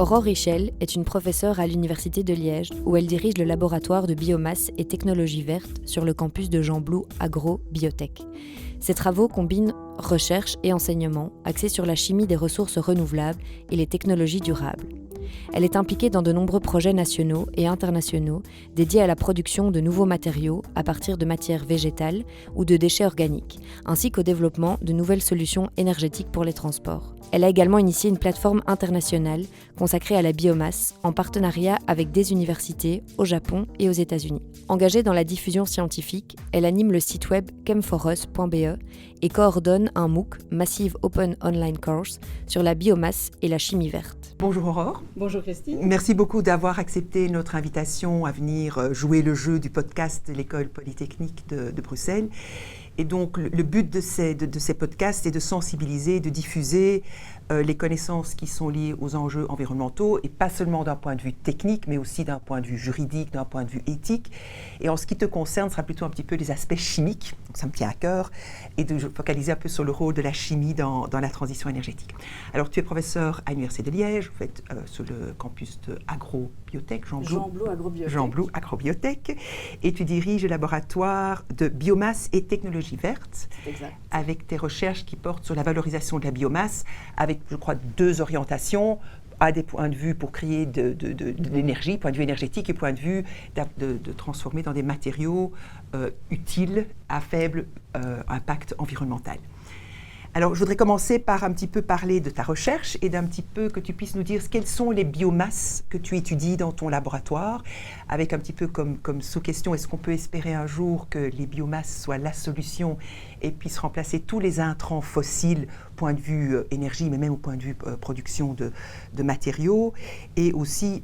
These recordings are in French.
Aurore Richel est une professeure à l'Université de Liège où elle dirige le laboratoire de biomasse et technologies vertes sur le campus de Jean Blou Agro-Biotech. Ses travaux combinent recherche et enseignement axés sur la chimie des ressources renouvelables et les technologies durables. Elle est impliquée dans de nombreux projets nationaux et internationaux dédiés à la production de nouveaux matériaux à partir de matières végétales ou de déchets organiques, ainsi qu'au développement de nouvelles solutions énergétiques pour les transports. Elle a également initié une plateforme internationale consacrée à la biomasse en partenariat avec des universités au Japon et aux États-Unis. Engagée dans la diffusion scientifique, elle anime le site web chemforus.be et coordonne un MOOC, Massive Open Online Course, sur la biomasse et la chimie verte. Bonjour Aurore. Bonjour Christine. Merci beaucoup d'avoir accepté notre invitation à venir jouer le jeu du podcast de l'École Polytechnique de Bruxelles. Et donc, le but de ces podcasts est de sensibiliser, de diffuser les connaissances qui sont liées aux enjeux environnementaux, et pas seulement d'un point de vue technique, mais aussi d'un point de vue juridique, d'un point de vue éthique. Et en ce qui te concerne, ce sera plutôt un petit peu les aspects chimiques, donc ça me tient à cœur, et de focaliser un peu sur le rôle de la chimie dans la transition énergétique. Alors, tu es professeur à l'Université de Liège, vous êtes sur le campus de Agro-Biotech, Jean Blou Agro-Biotech. Jean Blou Agro-Biotech, et tu diriges le laboratoire de biomasse et technologies vertes, avec tes recherches qui portent sur la valorisation de la biomasse, avec, je crois, deux orientations, à des points de vue pour créer de l'énergie, point de vue énergétique, et point de vue de transformer dans des matériaux utiles à faible impact environnemental. Alors, je voudrais commencer par un petit peu parler de ta recherche et d'un petit peu que tu puisses nous dire quelles sont les biomasses que tu étudies dans ton laboratoire, avec un petit peu comme sous-question, est-ce qu'on peut espérer un jour que les biomasses soient la solution et puissent remplacer tous les intrants fossiles, point de vue énergie, mais même au point de vue production de matériaux. Et aussi,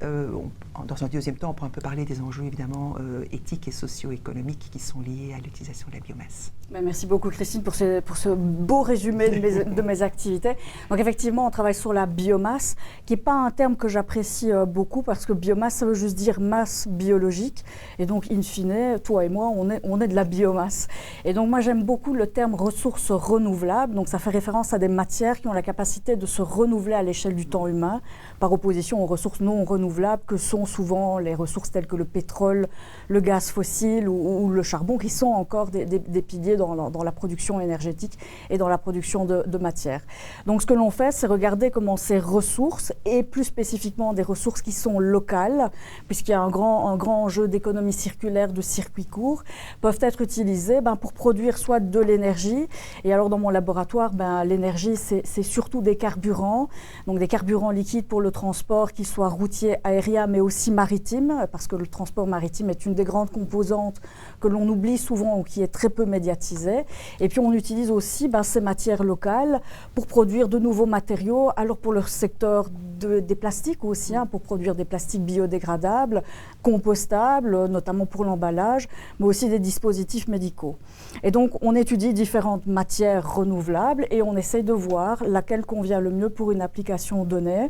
dans un deuxième temps, on pourra un peu parler des enjeux évidemment éthiques et socio-économiques qui sont liés à l'utilisation de la biomasse. Merci beaucoup Christine pour ce beau résumé de mes activités. Donc effectivement, on travaille sur la biomasse, qui n'est pas un terme que j'apprécie beaucoup, parce que biomasse, ça veut juste dire masse biologique. Et donc, in fine, toi et moi, on est de la biomasse. Et donc, moi, j'aime beaucoup le terme ressources renouvelables. Donc, ça fait référence à des matières qui ont la capacité de se renouveler à l'échelle du temps humain, par opposition aux ressources non renouvelables, que sont souvent les ressources telles que le pétrole, le gaz fossile ou le charbon, qui sont encore des piliers dans la production énergétique et dans la production de matière. Donc, ce que l'on fait, c'est regarder comment ces ressources, et plus spécifiquement des ressources qui sont locales, puisqu'il y a un grand enjeu d'économie circulaire, de circuits courts, peuvent être utilisées pour produire soit de l'énergie. Et alors, dans mon laboratoire, l'énergie, c'est surtout des carburants, donc des carburants liquides pour le transport, qu'ils soient routiers, aériens, mais aussi maritimes, parce que le transport maritime est une des grandes composantes que l'on oublie souvent ou qui est très peu médiatisée. Et puis, on utilise aussi ces matières locales pour produire de nouveaux matériaux, alors pour le secteur des plastiques aussi, pour produire des plastiques biodégradables, compostables, notamment pour l'emballage, mais aussi des dispositifs médicaux. Et donc, on étudie différentes matières renouvelables et on essaye de voir laquelle convient le mieux pour une application donnée.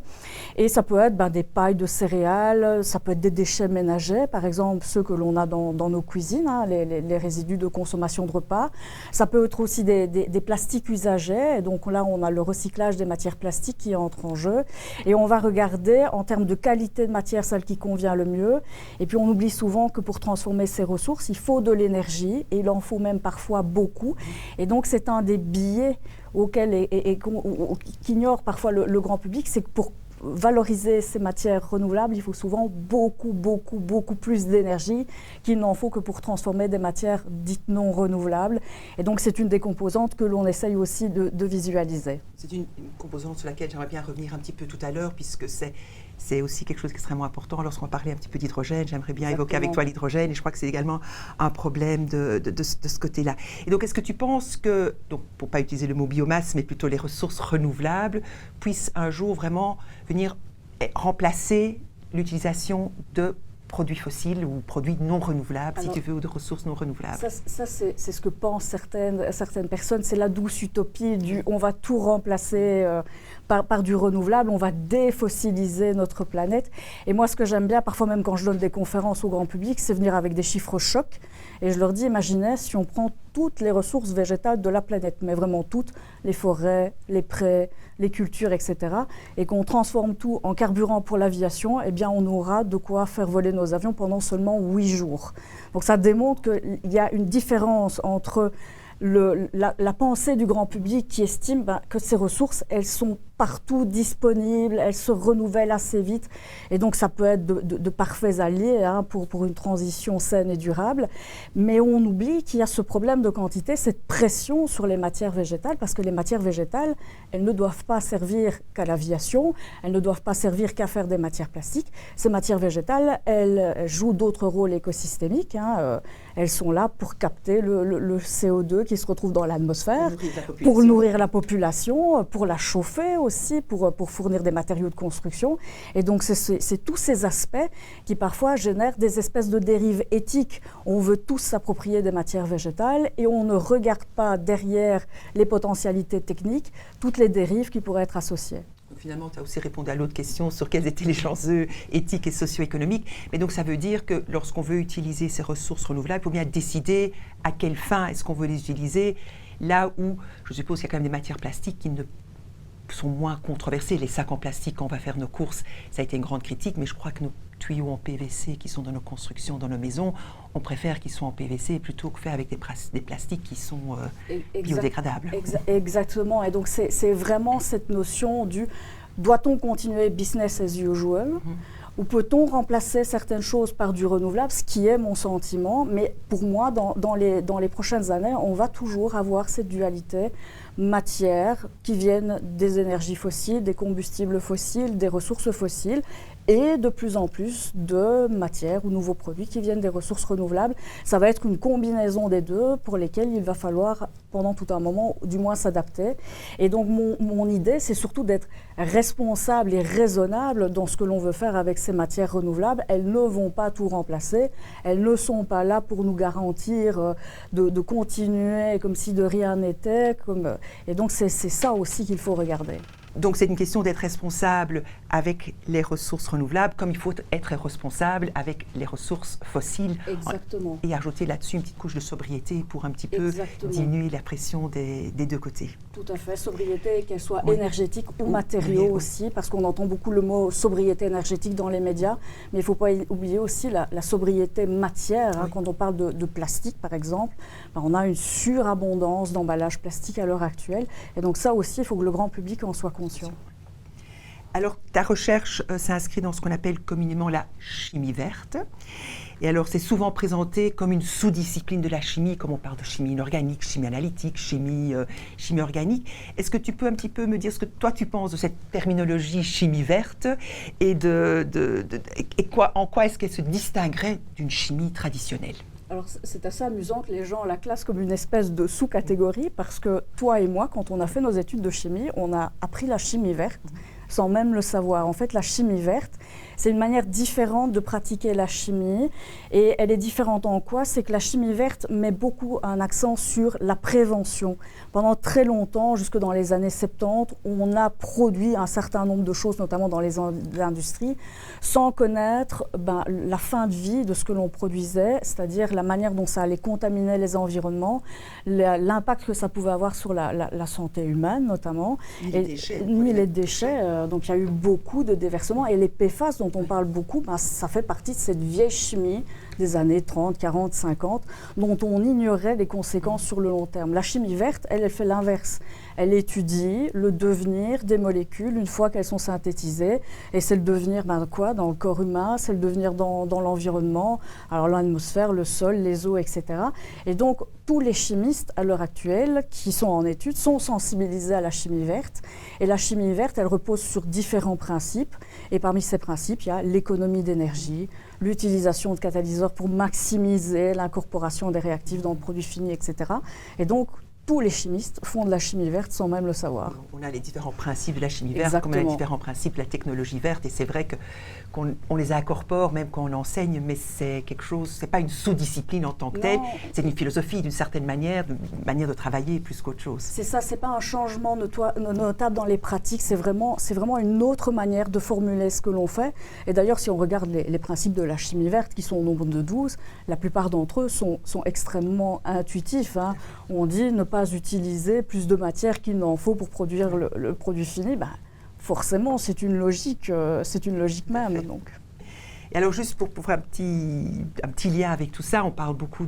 Et ça peut être des pailles de céréales, ça peut être des déchets ménagers, par exemple ceux que l'on a dans nos cuisines, les résidus de consommation de repas. Ça peut être aussi des plastiques usagés. Et donc là, on a le recyclage des matières plastiques qui entre en jeu. Et on va regarder en termes de qualité de matière celle qui convient le mieux. Et puis on oublie souvent que pour transformer ces ressources, il faut de l'énergie et il en faut même parfois beaucoup. Et donc c'est un des biais qu'ignore parfois le grand public, c'est que pour valoriser ces matières renouvelables, il faut souvent beaucoup plus d'énergie qu'il n'en faut que pour transformer des matières dites non renouvelables. Et donc, c'est une des composantes que l'on essaye aussi de visualiser. C'est une composante sur laquelle j'aimerais bien revenir un petit peu tout à l'heure, puisque c'est aussi quelque chose d'extrêmement important. Lorsqu'on parlait un petit peu d'hydrogène, j'aimerais bien évoquer avec toi l'hydrogène, et je crois que c'est également un problème de ce côté-là. Et donc, est-ce que tu penses que, donc, pour ne pas utiliser le mot biomasse, mais plutôt les ressources renouvelables, puissent un jour vraiment venir remplacer l'utilisation de produits fossiles ou produits non renouvelables, si tu veux, ou de ressources non renouvelables? Ça c'est ce que pensent certaines personnes. C'est la douce utopie du on va tout remplacer par du renouvelable, on va défossiliser notre planète. Et moi, ce que j'aime bien, parfois même quand je donne des conférences au grand public, c'est venir avec des chiffres chocs Et je leur dis, imaginez si on prend toutes les ressources végétales de la planète, mais vraiment toutes, les forêts, les prés, les cultures, etc., et qu'on transforme tout en carburant pour l'aviation, eh bien on aura de quoi faire voler nos avions pendant seulement 8 jours. Donc ça démontre qu'il y a une différence entre la pensée du grand public qui estime que ces ressources, elles sont partout disponibles, elles se renouvellent assez vite. Et donc, ça peut être de parfaits alliés pour une transition saine et durable. Mais on oublie qu'il y a ce problème de quantité, cette pression sur les matières végétales, parce que les matières végétales, elles ne doivent pas servir qu'à l'aviation, elles ne doivent pas servir qu'à faire des matières plastiques. Ces matières végétales, elles jouent d'autres rôles écosystémiques. Elles sont là pour capter le CO2 qui se retrouve dans l'atmosphère, pour nourrir la population, pour la chauffer aussi, pour fournir des matériaux de construction. Et donc, c'est tous ces aspects qui parfois génèrent des espèces de dérives éthiques. On veut tous s'approprier des matières végétales et on ne regarde pas derrière les potentialités techniques toutes les dérives qui pourraient être associées. Finalement, tu as aussi répondu à l'autre question sur quels étaient les enjeux éthiques et socio-économiques. Mais donc, ça veut dire que lorsqu'on veut utiliser ces ressources renouvelables, il faut bien décider à quelle fin est-ce qu'on veut les utiliser. Là où, je suppose qu'il y a quand même des matières plastiques qui sont moins controversées. Les sacs en plastique, quand on va faire nos courses, ça a été une grande critique, mais je crois que nos tuyaux en PVC qui sont dans nos constructions, dans nos maisons, on préfère qu'ils soient en PVC plutôt que faire avec des plastiques qui sont biodégradables. Exactement. Et donc, c'est vraiment cette notion du doit-on continuer business as usual ou peut-on remplacer certaines choses par du renouvelable, ce qui est mon sentiment. Mais pour moi, dans les prochaines années, on va toujours avoir cette dualité matières qui viennent des énergies fossiles, des combustibles fossiles, des ressources fossiles, et de plus en plus de matières ou nouveaux produits qui viennent des ressources renouvelables. Ça va être une combinaison des deux pour lesquelles il va falloir, pendant tout un moment, du moins s'adapter. Et donc, mon idée, c'est surtout d'être responsable et raisonnable dans ce que l'on veut faire avec ces matières renouvelables. Elles ne vont pas tout remplacer. Elles ne sont pas là pour nous garantir de continuer comme si de rien n'était. Et donc, c'est ça aussi qu'il faut regarder. Donc, c'est une question d'être responsable avec les ressources renouvelables, comme il faut être responsable avec les ressources fossiles. Exactement. Et ajouter là-dessus une petite couche de sobriété pour un petit peu diminuer la pression des deux côtés. Tout à fait. Sobriété, qu'elle soit énergétique ou matériaux aussi, parce qu'on entend beaucoup le mot sobriété énergétique dans les médias, mais il ne faut pas oublier aussi la sobriété matière. Quand on parle de plastique, par exemple, on a une surabondance d'emballages plastiques à l'heure actuelle. Et donc ça aussi, il faut que le grand public en soit conscient. Alors, ta recherche s'inscrit dans ce qu'on appelle communément la chimie verte. Et alors, c'est souvent présenté comme une sous-discipline de la chimie, comme on parle de chimie inorganique, chimie analytique, chimie organique. Est-ce que tu peux un petit peu me dire ce que toi tu penses de cette terminologie chimie verte et en quoi est-ce qu'elle se distinguerait d'une chimie traditionnelle ? Alors, c'est assez amusant que les gens la classent comme une espèce de sous-catégorie parce que toi et moi, quand on a fait nos études de chimie, on a appris la chimie verte sans même le savoir. En fait, la chimie verte, c'est une manière différente de pratiquer la chimie. Et elle est différente en quoi ? C'est que la chimie verte met beaucoup un accent sur la prévention. Pendant très longtemps, jusque dans les années 70, on a produit un certain nombre de choses, notamment dans les industries, sans connaître la fin de vie de ce que l'on produisait, c'est-à-dire la manière dont ça allait contaminer les environnements, l'impact que ça pouvait avoir sur la santé humaine, notamment. Ni les déchets. Donc il y a eu beaucoup de déversements. Et les PFAS dont on parle beaucoup, ça fait partie de cette vieille chimie des années 30, 40, 50, dont on ignorait les conséquences sur le long terme. La chimie verte, elle fait l'inverse. Elle étudie le devenir des molécules une fois qu'elles sont synthétisées. Et c'est le devenir quoi dans le corps humain, c'est le devenir dans l'environnement, alors l'atmosphère, le sol, les eaux, etc. Et donc, tous les chimistes, à l'heure actuelle, qui sont en études, sont sensibilisés à la chimie verte. Et la chimie verte, elle repose sur différents principes. Et parmi ces principes, il y a l'économie d'énergie, l'utilisation de catalyseurs pour maximiser l'incorporation des réactifs dans le produit fini, etc. Et donc, tous les chimistes font de la chimie verte sans même le savoir. On a les différents principes de la chimie verte, Exactement. comme on a les différents principes de la technologie verte, et c'est vrai qu'on les incorpore même quand on enseigne, mais c'est quelque chose, c'est pas une sous-discipline en tant que telle, c'est une philosophie d'une certaine manière, une manière de travailler plus qu'autre chose. C'est ça, c'est pas un changement notable dans les pratiques, c'est vraiment une autre manière de formuler ce que l'on fait. Et d'ailleurs, si on regarde les principes de la chimie verte, qui sont au nombre de 12, la plupart d'entre eux sont extrêmement intuitifs. Hein. On dit ne pas utiliser plus de matière qu'il n'en faut pour produire le produit fini. Ben, forcément, c'est une logique même. Donc. Et alors, juste pour faire un petit lien avec tout ça, on parle beaucoup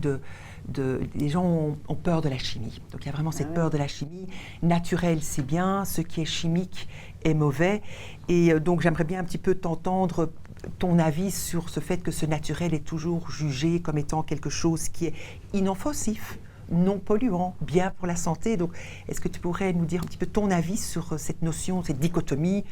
les gens ont peur de la chimie. Donc, il y a vraiment cette peur de la chimie. Naturel, c'est bien. Ce qui est chimique est mauvais. Et donc, j'aimerais bien un petit peu t'entendre ton avis sur ce fait que ce naturel est toujours jugé comme étant quelque chose qui est inoffensif, non polluant, bien pour la santé. Donc, est-ce que tu pourrais nous dire un petit peu ton avis sur cette notion, cette dichotomie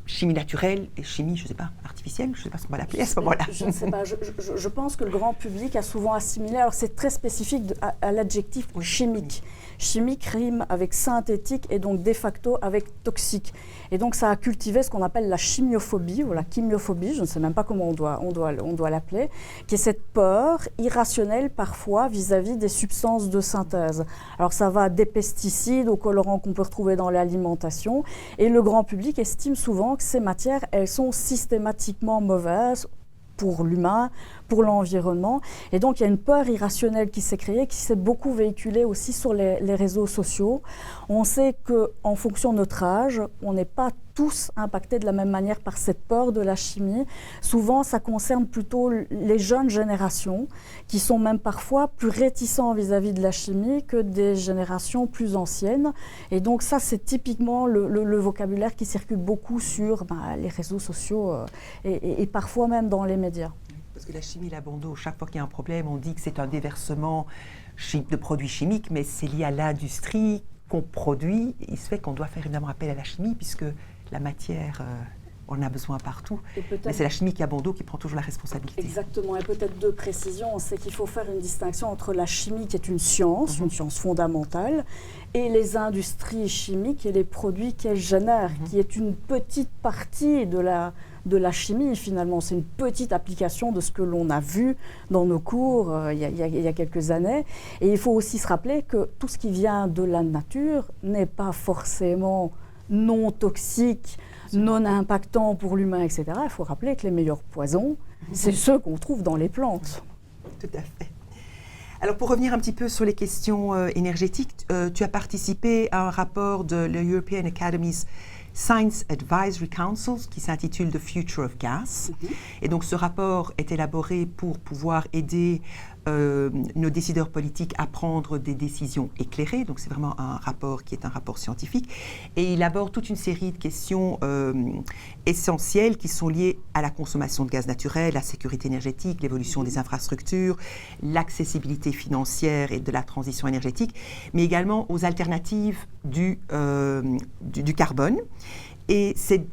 chimie naturelle et chimie, je ne sais pas, artificielle, je ne sais pas ce qu'on va l'appeler à ce moment-là. Je ne sais pas, je pense que le grand public a souvent assimilé, alors c'est très spécifique à l'adjectif chimique. Chimique rime avec synthétique et donc de facto avec toxique. Et donc ça a cultivé ce qu'on appelle la chimiophobie ou la chimiophobie, je ne sais même pas comment on doit l'appeler, qui est cette peur irrationnelle parfois vis-à-vis des substances de synthèse. Alors ça va des pesticides aux colorants qu'on peut retrouver dans l'alimentation et le grand public estime souvent que ces matières, elles sont systématiquement mauvaises pour l'humain, pour l'environnement. Et donc, il y a une peur irrationnelle qui s'est créée, qui s'est beaucoup véhiculée aussi sur les réseaux sociaux. On sait qu'en fonction de notre âge, on n'est pas tous impactés de la même manière par cette peur de la chimie. Souvent, ça concerne plutôt les jeunes générations, qui sont même parfois plus réticents vis-à-vis de la chimie que des générations plus anciennes. Et donc, ça, c'est typiquement le vocabulaire qui circule beaucoup sur les réseaux sociaux et parfois même dans les médias. Parce que la chimie, la bandeau, chaque fois qu'il y a un problème, on dit que c'est un déversement de produits chimiques, mais c'est lié à l'industrie qu'on produit. Il se fait qu'on doit faire évidemment appel à la chimie, puisque la matière, on en a besoin partout. Mais c'est la chimie qui a bandeau qui prend toujours la responsabilité. Exactement, et peut-être deux précisions. C'est qu'il faut faire une distinction entre la chimie, qui est une science fondamentale, et les industries chimiques et les produits qu'elles génèrent, qui est une petite partie de la chimie, finalement. C'est une petite application de ce que l'on a vu dans nos cours il y a quelques années. Et il faut aussi se rappeler que tout ce qui vient de la nature n'est pas forcément non toxique, non impactant pour l'humain, etc. Il faut rappeler que les meilleurs poisons, c'est ceux qu'on trouve dans les plantes. Tout à fait. Alors, pour revenir un petit peu sur les questions énergétiques, tu as participé à un rapport de l'European Academy's Science Advisory Council qui s'intitule The Future of Gas. Et donc, ce rapport est élaboré pour pouvoir aider nos décideurs politiques à prendre des décisions éclairées. Donc, c'est vraiment un rapport qui est un rapport scientifique. Et il aborde toute une série de questions essentielles qui sont liées à la consommation de gaz naturel, la sécurité énergétique, l'évolution des infrastructures, l'accessibilité financière et de la transition énergétique, mais également aux alternatives du carbone. Et c'est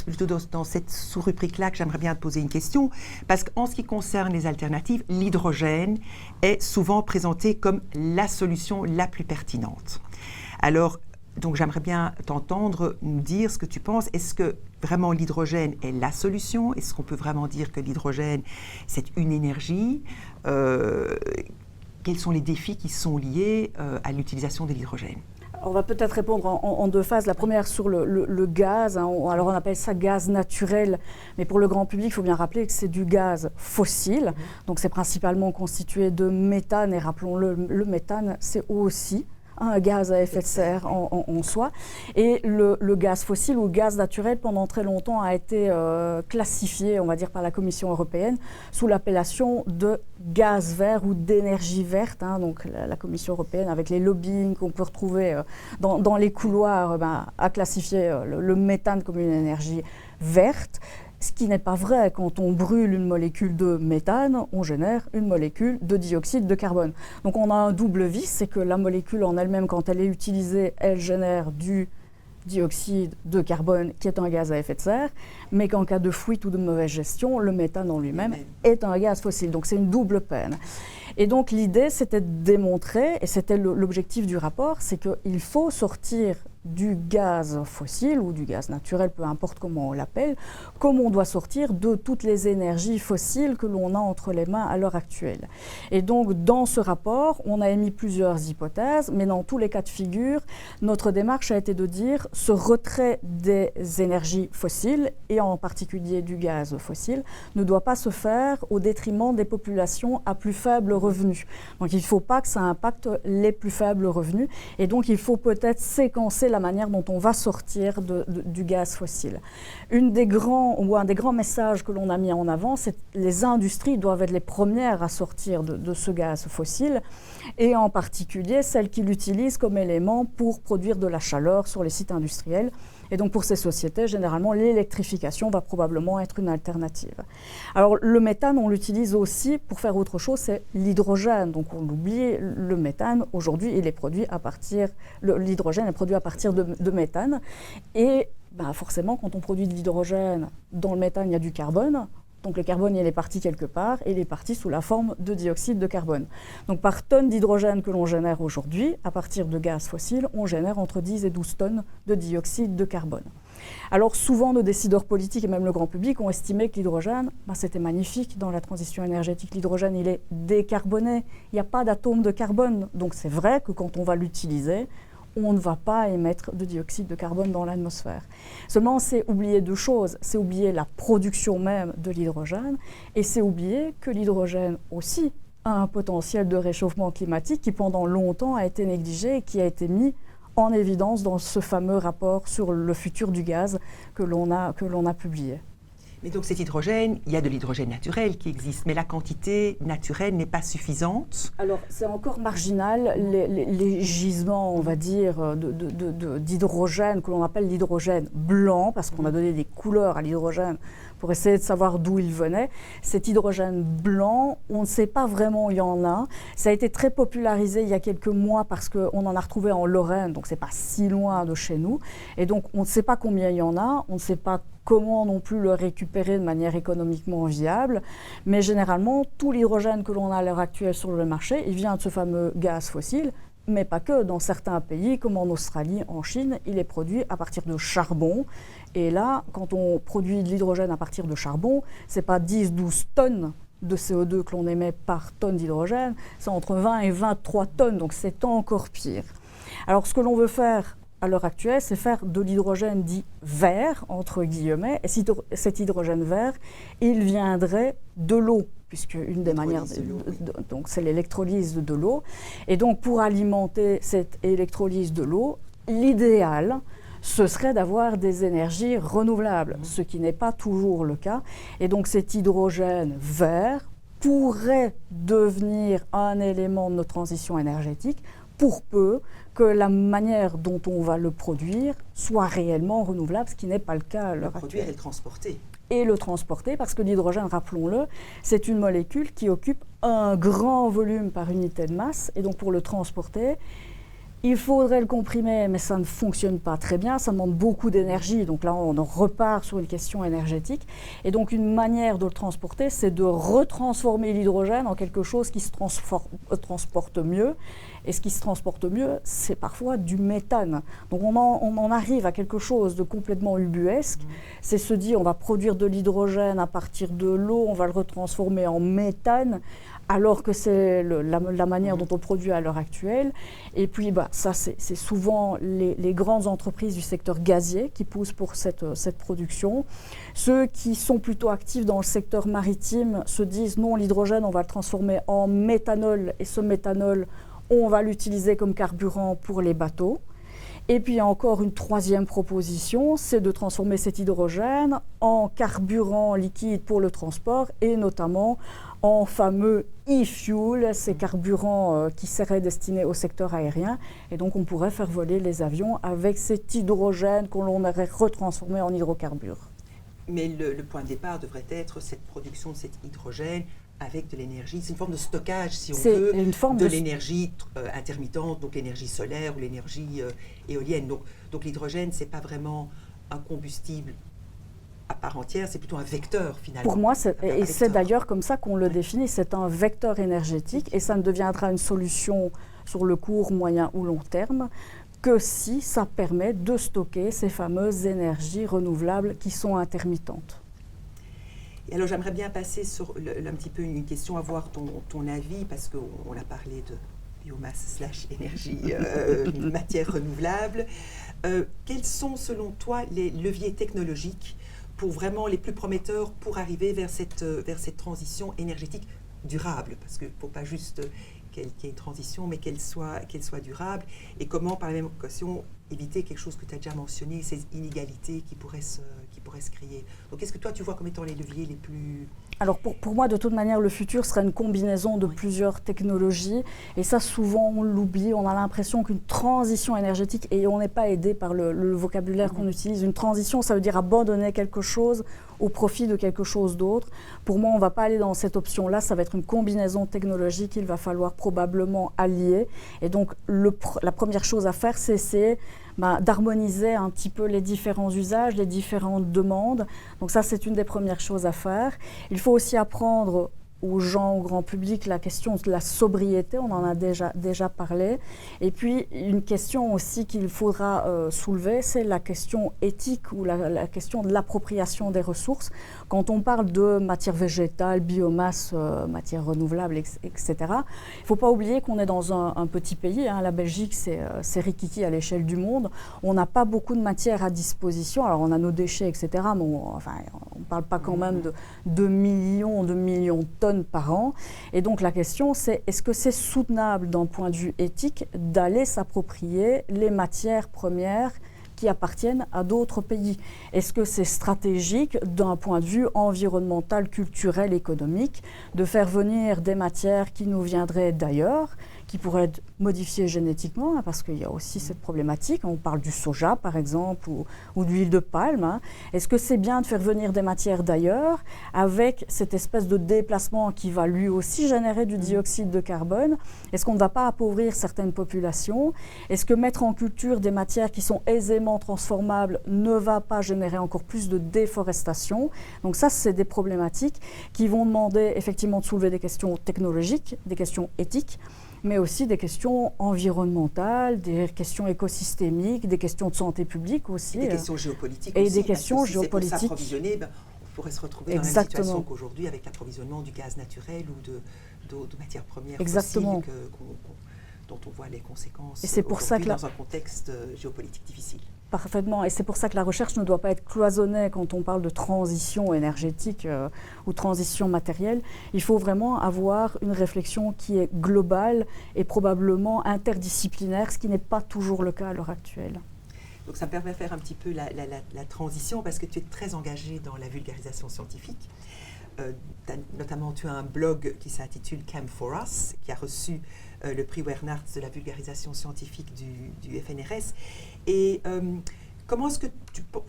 plutôt dans cette sous-rubrique-là que j'aimerais bien te poser une question, parce qu'en ce qui concerne les alternatives, l'hydrogène est souvent présenté comme la solution la plus pertinente. Alors, donc j'aimerais bien t'entendre nous dire ce que tu penses. Est-ce que vraiment l'hydrogène est la solution? Est-ce qu'on peut vraiment dire que l'hydrogène, c'est une énergie? Quels sont les défis qui sont liés à l'utilisation de l'hydrogène? On va peut-être répondre en deux phases. La première sur le gaz. Alors on appelle ça gaz naturel, mais pour le grand public, il faut bien rappeler que c'est du gaz fossile. Donc c'est principalement constitué de méthane. Et rappelons-le, le méthane, c'est aussi un gaz à effet de serre en soi. Et le gaz fossile ou gaz naturel, pendant très longtemps, a été classifié, on va dire, par la Commission européenne sous l'appellation de gaz vert ou d'énergie verte. Donc la Commission européenne, avec les lobbying qu'on peut retrouver dans les couloirs, a classifié le méthane comme une énergie verte. Ce qui n'est pas vrai. Quand on brûle une molécule de méthane, on génère une molécule de dioxyde de carbone. Donc on a un double vice, c'est que la molécule en elle-même, quand elle est utilisée, elle génère du dioxyde de carbone, qui est un gaz à effet de serre, mais qu'en cas de fuite ou de mauvaise gestion, le méthane en lui-même est un gaz fossile. Donc c'est une double peine. Et donc l'idée, c'était de démontrer, et c'était l'objectif du rapport, c'est qu'il faut sortir du gaz fossile ou du gaz naturel, peu importe comment on l'appelle, comme on doit sortir de toutes les énergies fossiles que l'on a entre les mains à l'heure actuelle. Et donc, dans ce rapport, on a émis plusieurs hypothèses, mais dans tous les cas de figure, notre démarche a été de dire ce retrait des énergies fossiles, et en particulier du gaz fossile, ne doit pas se faire au détriment des populations à plus faible revenu. Donc, il ne faut pas que ça impacte les plus faibles revenus, et donc il faut peut-être séquencer la manière dont on va sortir du gaz fossile. Un des grands messages que l'on a mis en avant, c'est que les industries doivent être les premières à sortir de ce gaz fossile, et en particulier celles qui l'utilisent comme élément pour produire de la chaleur sur les sites industriels. Et donc pour ces sociétés, généralement, l'électrification va probablement être une alternative. Alors le méthane, on l'utilise aussi pour faire autre chose, c'est l'hydrogène. Donc on l'oublie, le méthane, aujourd'hui, l'hydrogène est produit à partir de méthane. Et forcément, quand on produit de l'hydrogène, dans le méthane, il y a du carbone. Donc le carbone, il est parti quelque part et il est parti sous la forme de dioxyde de carbone. Donc par tonne d'hydrogène que l'on génère aujourd'hui, à partir de gaz fossiles, on génère entre 10 et 12 tonnes de dioxyde de carbone. Alors souvent, nos décideurs politiques et même le grand public ont estimé que l'hydrogène, c'était magnifique dans la transition énergétique. L'hydrogène, il est décarboné, il n'y a pas d'atome de carbone. Donc c'est vrai que quand on va l'utiliser, on ne va pas émettre de dioxyde de carbone dans l'atmosphère. Seulement, c'est oublier deux choses. C'est oublier la production même de l'hydrogène et c'est oublier que l'hydrogène aussi a un potentiel de réchauffement climatique qui pendant longtemps a été négligé et qui a été mis en évidence dans ce fameux rapport sur le futur du gaz que l'on a publié. Mais donc cet hydrogène, il y a de l'hydrogène naturel qui existe, mais la quantité naturelle n'est pas suffisante. Alors c'est encore marginal, les gisements, on va dire, d'hydrogène que l'on appelle l'hydrogène blanc, parce qu'on a donné des couleurs à l'hydrogène pour essayer de savoir d'où il venait. Cet hydrogène blanc, on ne sait pas vraiment où il y en a. Ça a été très popularisé il y a quelques mois parce qu'on en a retrouvé en Lorraine, donc c'est pas si loin de chez nous. Et donc on ne sait pas combien il y en a, on ne sait pas comment non plus le récupérer de manière économiquement viable. Mais généralement, tout l'hydrogène que l'on a à l'heure actuelle sur le marché, il vient de ce fameux gaz fossile, mais pas que. Dans certains pays, comme en Australie, en Chine, il est produit à partir de charbon. Et là, quand on produit de l'hydrogène à partir de charbon, ce n'est pas 10-12 tonnes de CO2 que l'on émet par tonne d'hydrogène, c'est entre 20 et 23 tonnes, donc c'est encore pire. Alors ce que l'on veut faire à l'heure actuelle, c'est faire de l'hydrogène dit vert, entre guillemets, et cet hydrogène vert, il viendrait de l'eau, puisque une des manières, donc c'est l'électrolyse de l'eau. Et donc pour alimenter cette électrolyse de l'eau, l'idéal, ce serait d'avoir des énergies renouvelables, ce qui n'est pas toujours le cas. Et donc cet hydrogène vert pourrait devenir un élément de notre transition énergétique pour peu que la manière dont on va le produire soit réellement renouvelable, ce qui n'est pas le cas à l'heure actuelle. Le produire et le transporter. Et le transporter, parce que l'hydrogène, rappelons-le, c'est une molécule qui occupe un grand volume par unité de masse. Et donc pour le transporter, il faudrait le comprimer, mais ça ne fonctionne pas très bien, ça demande beaucoup d'énergie, donc là on repart sur une question énergétique. Et donc une manière de le transporter, c'est de retransformer l'hydrogène en quelque chose qui se transporte mieux. Et ce qui se transporte mieux, c'est parfois du méthane. Donc on en arrive à quelque chose de complètement ubuesque. C'est se dire on va produire de l'hydrogène à partir de l'eau, on va le retransformer en méthane, alors que c'est la manière dont on produit à l'heure actuelle. Et puis ça, c'est souvent les grandes entreprises du secteur gazier qui poussent pour cette production. Ceux qui sont plutôt actifs dans le secteur maritime se disent non, l'hydrogène, on va le transformer en méthanol, et ce méthanol, on va l'utiliser comme carburant pour les bateaux. Et puis encore une troisième proposition, c'est de transformer cet hydrogène en carburant liquide pour le transport et notamment en fameux e-fuel, ces carburants qui seraient destinés au secteur aérien. Et donc on pourrait faire voler les avions avec cet hydrogène qu'on aurait retransformé en hydrocarbures. Mais le point de départ devrait être cette production de cet hydrogène avec de l'énergie. C'est une forme de stockage, si on veut, de l'énergie intermittente, donc l'énergie solaire ou l'énergie éolienne. Donc l'hydrogène, ce n'est pas vraiment un combustible à part entière, c'est plutôt un vecteur finalement. Pour moi, c'est d'ailleurs comme ça qu'on le définit, c'est un vecteur énergétique et ça ne deviendra une solution sur le court, moyen ou long terme que si ça permet de stocker ces fameuses énergies renouvelables qui sont intermittentes. Et alors j'aimerais bien passer sur un petit peu une question, avoir ton avis, parce qu'on a parlé de biomasse / énergie, matière renouvelable. Quels sont selon toi les leviers technologiques pour vraiment les plus prometteurs pour arriver vers cette transition énergétique durable? Parce qu'il ne faut pas juste qu'il y ait une transition, mais qu'elle soit durable. Et comment, par la même occasion, éviter quelque chose que tu as déjà mentionné, ces inégalités qui pourraient se créer. Donc, qu'est-ce que toi, tu vois comme étant les leviers les plus... Alors, pour moi, de toute manière, le futur sera une combinaison de plusieurs technologies. Et ça, souvent, on l'oublie. On a l'impression qu'une transition énergétique, et on n'est pas aidé par le vocabulaire qu'on utilise, une transition, ça veut dire abandonner quelque chose au profit de quelque chose d'autre. Pour moi, on ne va pas aller dans cette option-là. Ça va être une combinaison technologique qu'il va falloir probablement allier. Et donc, la première chose à faire, c'est essayer d'harmoniser un petit peu les différents usages, les différentes demandes. Donc ça, c'est une des premières choses à faire. Il faut aussi apprendre aux gens, au grand public, la question de la sobriété, on en a déjà parlé. Et puis, une question aussi qu'il faudra soulever, c'est la question éthique ou la question de l'appropriation des ressources. Quand on parle de matière végétale, biomasse, matière renouvelable, etc., il ne faut pas oublier qu'on est dans un petit pays. La Belgique, c'est rikiki à l'échelle du monde. On n'a pas beaucoup de matière à disposition. Alors, on a nos déchets, etc., mais on ne parle pas quand même de millions de tonnes par an. Et donc la question, c'est est-ce que c'est soutenable d'un point de vue éthique d'aller s'approprier les matières premières qui appartiennent à d'autres pays? Est-ce que c'est stratégique d'un point de vue environnemental, culturel, économique de faire venir des matières qui nous viendraient d'ailleurs, qui pourraient être modifiées génétiquement, parce qu'il y a aussi cette problématique. On parle du soja, par exemple, ou de l'huile de palme. Est-ce que c'est bien de faire venir des matières d'ailleurs, avec cette espèce de déplacement qui va lui aussi générer du dioxyde de carbone? Est-ce qu'on ne va pas appauvrir certaines populations? Est-ce que mettre en culture des matières qui sont aisément transformables ne va pas générer encore plus de déforestation? Donc ça, c'est des problématiques qui vont demander effectivement de soulever des questions technologiques, des questions éthiques, mais aussi des questions environnementales, des questions écosystémiques, des questions de santé publique aussi. Et des questions géopolitiques et aussi. Des questions si géopolitiques. C'est pour s'approvisionner, on pourrait se retrouver dans la même situation qu'aujourd'hui avec l'approvisionnement du gaz naturel ou de matières premières fossiles dont on voit les conséquences et c'est pour ça que dans un contexte géopolitique difficile. Parfaitement, et c'est pour ça que la recherche ne doit pas être cloisonnée quand on parle de transition énergétique ou transition matérielle. Il faut vraiment avoir une réflexion qui est globale et probablement interdisciplinaire, ce qui n'est pas toujours le cas à l'heure actuelle. Donc ça me permet de faire un petit peu la transition, parce que tu es très engagée dans la vulgarisation scientifique. Notamment, tu as un blog qui s'intitule Chem for Us, qui a reçu le prix Wernhardt de la vulgarisation scientifique du FNRS. Et comment est-ce que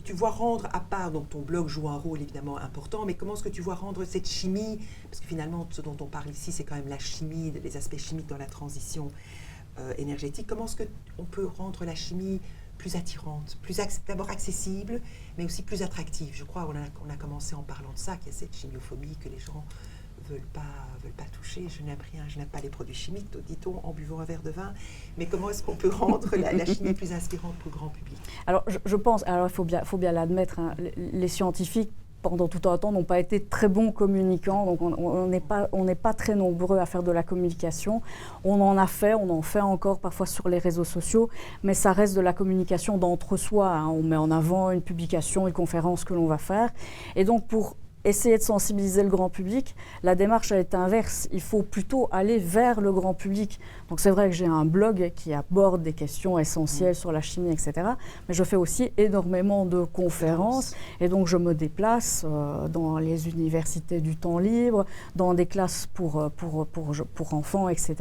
tu vois rendre, à part, donc ton blog joue un rôle évidemment important, mais comment est-ce que tu vois rendre cette chimie, parce que finalement ce dont on parle ici c'est quand même la chimie, les aspects chimiques dans la transition énergétique, comment est-ce qu'on peut rendre la chimie plus attirante, d'abord accessible, mais aussi plus attractive? Je crois qu'on a commencé en parlant de ça, qu'il y a cette chimiophobie que les gens veulent pas toucher. Je n'aime rien, je n'aime pas les produits chimiques, dit-on en buvant un verre de vin. Mais comment est-ce qu'on peut rendre la chimie plus inspirante pour le grand public? Alors, je pense, il faut bien l'admettre, les scientifiques, pendant tout un temps, n'ont pas été très bons communicants. Donc, on n'est pas très nombreux à faire de la communication. On en fait encore parfois sur les réseaux sociaux, mais ça reste de la communication d'entre-soi. On met en avant une publication, une conférence que l'on va faire. Et donc, pour essayer de sensibiliser le grand public, la démarche est inverse. Il faut plutôt aller vers le grand public. Donc c'est vrai que j'ai un blog qui aborde des questions essentielles sur la chimie, etc. Mais je fais aussi énormément de conférences. Et donc je me déplace dans les universités du temps libre, dans des classes pour enfants, etc.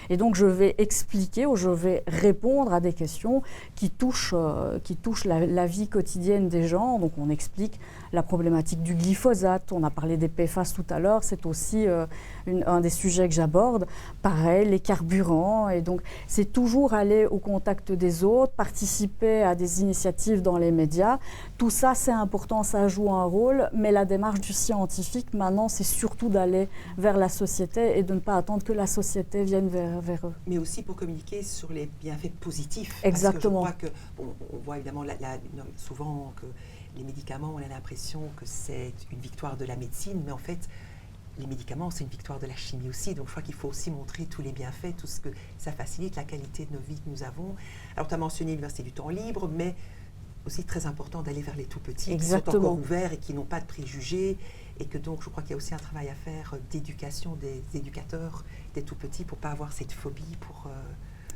Et donc je vais expliquer ou je vais répondre à des questions qui touchent la vie quotidienne des gens. Donc on explique la problématique du glyphosate, date. On a parlé des PFAS tout à l'heure, c'est aussi un des sujets que j'aborde. Pareil, les carburants. Et donc, c'est toujours aller au contact des autres, participer à des initiatives dans les médias. Tout ça, c'est important, ça joue un rôle. Mais la démarche du scientifique, maintenant, c'est surtout d'aller vers la société et de ne pas attendre que la société vienne vers eux. Mais aussi pour communiquer sur les bienfaits positifs. Exactement. Parce que je crois que, on voit évidemment souvent que les médicaments, on a l'impression que c'est une victoire de la médecine, mais en fait, les médicaments, c'est une victoire de la chimie aussi. Donc, je crois qu'il faut aussi montrer tous les bienfaits, tout ce que ça facilite, la qualité de nos vies que nous avons. Alors, tu as mentionné l'Université du temps libre, mais aussi très important d'aller vers les tout-petits qui sont encore ouverts et qui n'ont pas de préjugés. Et que donc, je crois qu'il y a aussi un travail à faire d'éducation des éducateurs, des tout-petits, pour ne pas avoir cette phobie pour...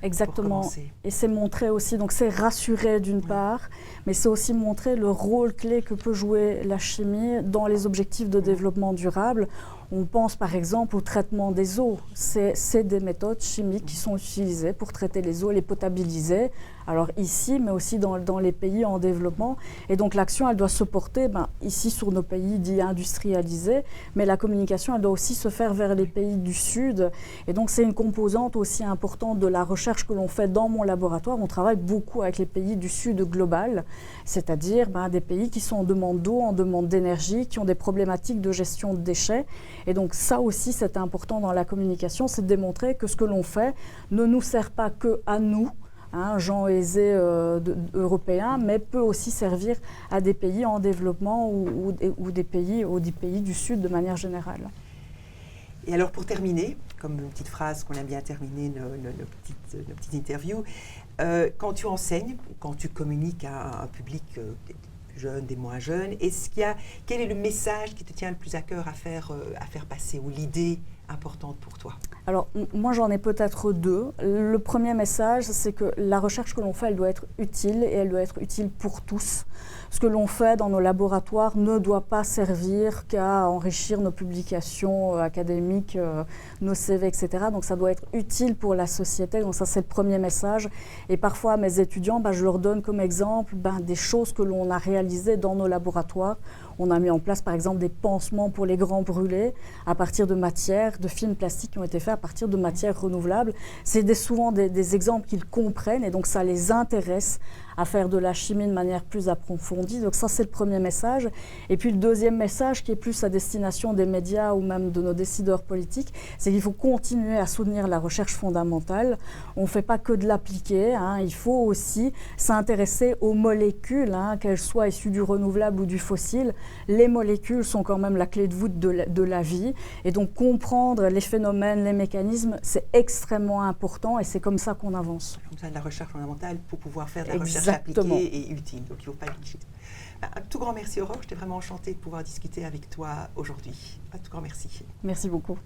Exactement. Et c'est montrer aussi, donc c'est rassurer d'une part, mais c'est aussi montrer le rôle clé que peut jouer la chimie dans les objectifs de développement durable. On pense par exemple au traitement des eaux. C'est des méthodes chimiques qui sont utilisées pour traiter les eaux, les potabiliser. Alors ici, mais aussi dans les pays en développement. Et donc l'action, elle doit se porter ici sur nos pays dits industrialisés, mais la communication, elle doit aussi se faire vers les pays du Sud. Et donc c'est une composante aussi importante de la recherche que l'on fait dans mon laboratoire. On travaille beaucoup avec les pays du Sud global, c'est-à-dire des pays qui sont en demande d'eau, en demande d'énergie, qui ont des problématiques de gestion de déchets. Et donc ça aussi, c'est important dans la communication, c'est de démontrer que ce que l'on fait ne nous sert pas qu'à nous, gens aisés européens, mais peut aussi servir à des pays en développement ou des pays du Sud de manière générale. Et alors pour terminer, comme une petite phrase qu'on aime bien terminer nos petites interviews, quand tu enseignes, quand tu communiques à un public des plus jeunes, des moins jeunes, quel est le message qui te tient le plus à cœur à faire passer, ou l'idée importante pour toi? Alors, moi, j'en ai peut-être deux. Le premier message, c'est que la recherche que l'on fait, elle doit être utile et elle doit être utile pour tous. Ce que l'on fait dans nos laboratoires ne doit pas servir qu'à enrichir nos publications académiques, nos CV, etc. Donc, ça doit être utile pour la société. Donc, ça, c'est le premier message. Et parfois, à mes étudiants, je leur donne comme exemple des choses que l'on a réalisées dans nos laboratoires. On a mis en place, par exemple, des pansements pour les grands brûlés à partir de films plastiques qui ont été faits à partir de matières renouvelables. C'est souvent des exemples qu'ils comprennent et donc ça les intéresse à faire de la chimie de manière plus approfondie. Donc ça, c'est le premier message. Et puis le deuxième message, qui est plus à destination des médias ou même de nos décideurs politiques, c'est qu'il faut continuer à soutenir la recherche fondamentale. On ne fait pas que de l'appliquer, il faut aussi s'intéresser aux molécules, qu'elles soient issues du renouvelable ou du fossile. Les molécules sont quand même la clé de voûte de la vie. Et donc comprendre les phénomènes, les mécanismes, c'est extrêmement important et c'est comme ça qu'on avance. Comme ça, de la recherche fondamentale pour pouvoir faire de la recherche appliquée et utile. Donc, il ne faut pas négliger. Un tout grand merci, Aurore. J'étais vraiment enchantée de pouvoir discuter avec toi aujourd'hui. Un tout grand merci. Merci beaucoup.